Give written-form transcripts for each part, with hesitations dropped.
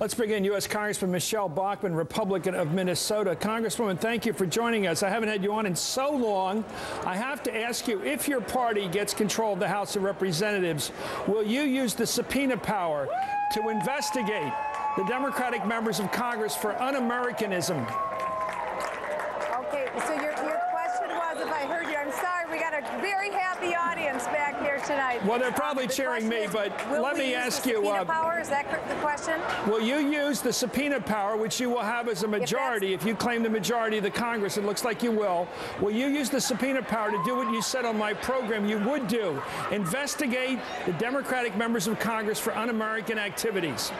Let's begin. U.S. Congressman Michele Bachmann, Republican of Minnesota. Congresswoman, thank you for joining us. I haven't had you on in so long. I have to ask you, if your party gets control of the House of Representatives, will you use the subpoena power to investigate the Democratic members of Congress for un-Americanism? Okay, so your question was, if I heard you, I'm sorry, we got a very happy audience back here tonight. Well, they're probably cheering me, but let me ask you. Power? Is that the question? Will you use the subpoena power, which you will have as a majority, if you claim the majority of the Congress? It looks like you will. Will you use the subpoena power to do what you said on my program you would do? Investigate the Democratic members of Congress for un-American activities.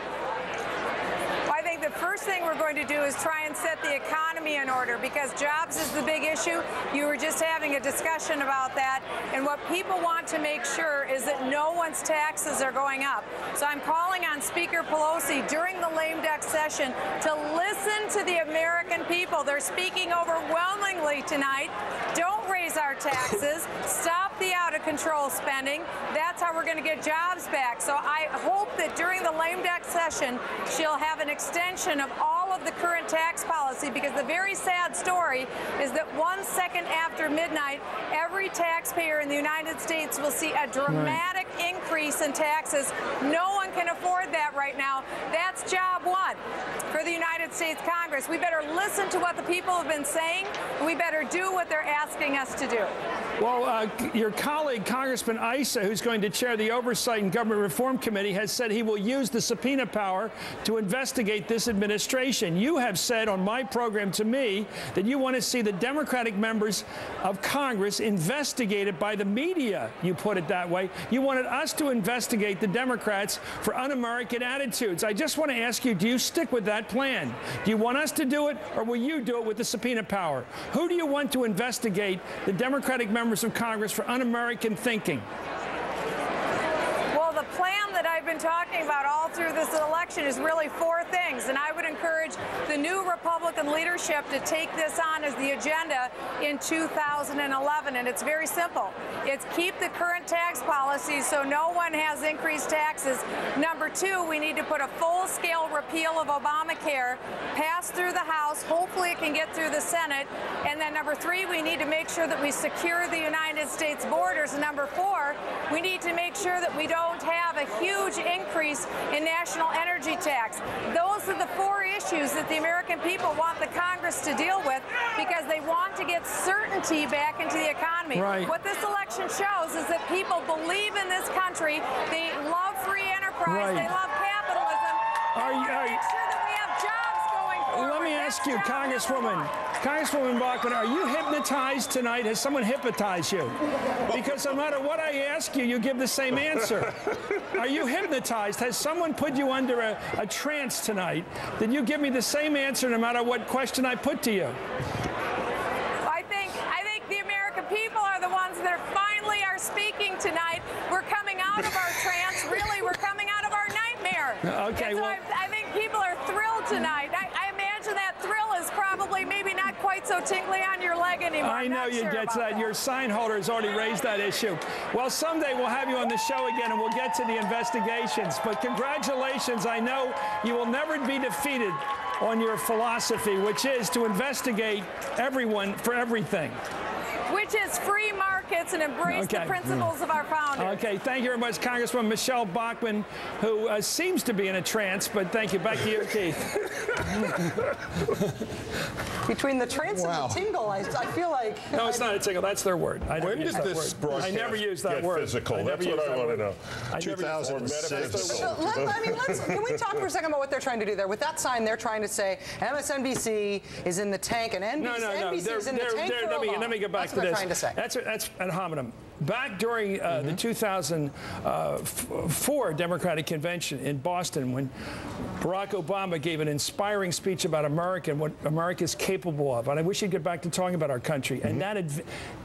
The first thing we're going to do is try and set the economy in order, because jobs is the big issue. You were just having a discussion about that, and what people want to make sure is that no one's taxes are going up. So I'm calling on Speaker Pelosi during the lame duck session to listen to the American people. They're speaking overwhelmingly tonight. Don't raise our taxes. Stop the out-of-control spending. That's how we're going to get jobs back. So I hope that during the lame duck session, she'll have an extension of all of the current tax policy, because the very sad story is that 1 second after midnight, every taxpayer in the United States will see a dramatic increase in taxes. No one can afford that right now. That's job one for the United States Congress. We better listen to what the people have been saying, and we better do what they're asking us to do. Well, your colleague, Congressman Issa, who's going to chair the Oversight and Government Reform Committee, has said he will use the subpoena power to investigate this administration. You have said on my program to me that you want to see the Democratic members of Congress investigated by the media. You put it that way. You wanted us to investigate the Democrats for un-American attitudes. I just want to ask you, do you stick with that plan? Do you want us to do it, or will you do it with the subpoena power? Who do you want to investigate the Democratic members of Congress for un-American thinking? Well, the plan that I've been talking about all through this election is really four things, and I would encourage the new Republican leadership to take this on as the agenda in 2011, and it's very simple. It's keep the current tax policies so no one has increased taxes. Number two, we need to put a full-scale repeal of Obamacare, pass through the House, hopefully it can get through the Senate, and then number three, we need to make sure that we secure the United States borders, and number four, we need to make sure that we don't have a huge increase in national energy tax. Those are the four issues that the American people want the Congress to deal with, because they want to get certainty back into the economy. Right. What this election shows is that people believe in this country. They love free enterprise. They love capitalism. Make sure that we have jobs going forward. Let me ask you, Congresswoman Bachmann, are you hypnotized tonight? Has someone hypnotized you? Because no matter what I ask you, you give the same answer. Are you hypnotized? Has someone put you under a trance tonight? Did you give me the same answer no matter what question I put to you? I think the American people are the ones that finally are speaking tonight. We're coming out of our trance. Really, we're coming out of our nightmare. Okay, well, I think people are thrilled tonight. I imagine that thrill is probably maybe not quite so tingly on your leg anymore. I know you get that. Your sign holder has already raised that issue. Well, someday we'll have you on the show again, and we'll get to the investigations. But congratulations. I know you will never be defeated on your philosophy, which is to investigate everyone for everything. Which is free markets and embrace the principles of our founders. Okay, thank you very much, Congresswoman Michele Bachmann, who seems to be in a trance, but thank you. Back to you, Keith. Between the trance and the tingle, I feel like... No, it's not a tingle. That's their word. When did this broadcast I never use that word. Physical? That's what I want to know. 2006. Can we talk for a second about what they're trying to do there? With that sign, they're trying to say MSNBC is in the tank and NBC is in the tank for Obama. Let me get back to this. That's ad hominem. Back during the 2004 Democratic Convention in Boston, when Barack Obama gave an inspiring speech about America and what America is capable of, and I wish he'd get back to talking about our country and that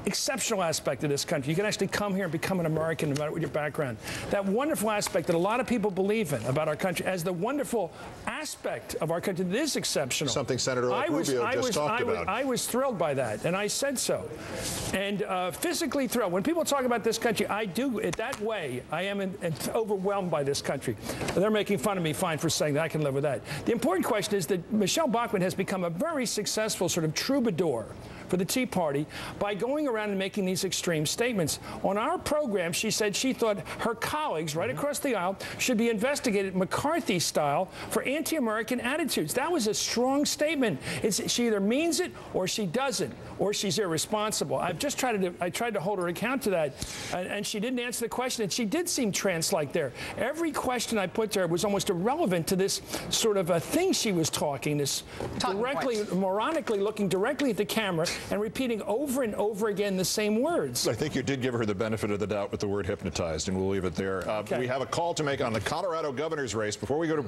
exceptional aspect of this country. You can actually come here and become an American no matter what your background. That wonderful aspect that a lot of people believe in about our country as the wonderful aspect of our country that is exceptional. Something Senator Rubio just talked about. I was thrilled by that, and I said so. And physically thrilled. When people talk about this country, I do it that way. I am overwhelmed by this country. They're making fun of me, fine, for saying that. I can live with that. The important question is that Michele Bachmann has become a very successful sort of troubadour for the Tea Party by going around and making these extreme statements. On our program, she said she thought her colleagues right across the aisle should be investigated McCarthy style for anti-American attitudes. That was a strong statement. She either means it or she doesn't, or she's irresponsible. I tried to hold her account to that, and she didn't answer the question, and she did seem trance-like there. Every question I put to her was almost irrelevant to this sort of a thing she was talking, this directly, moronically looking directly at the camera and repeating over and over again the same words. I think you did give her the benefit of the doubt with the word hypnotized, and we'll leave it there. Okay. We have a call to make on the Colorado governor's race. Before we go to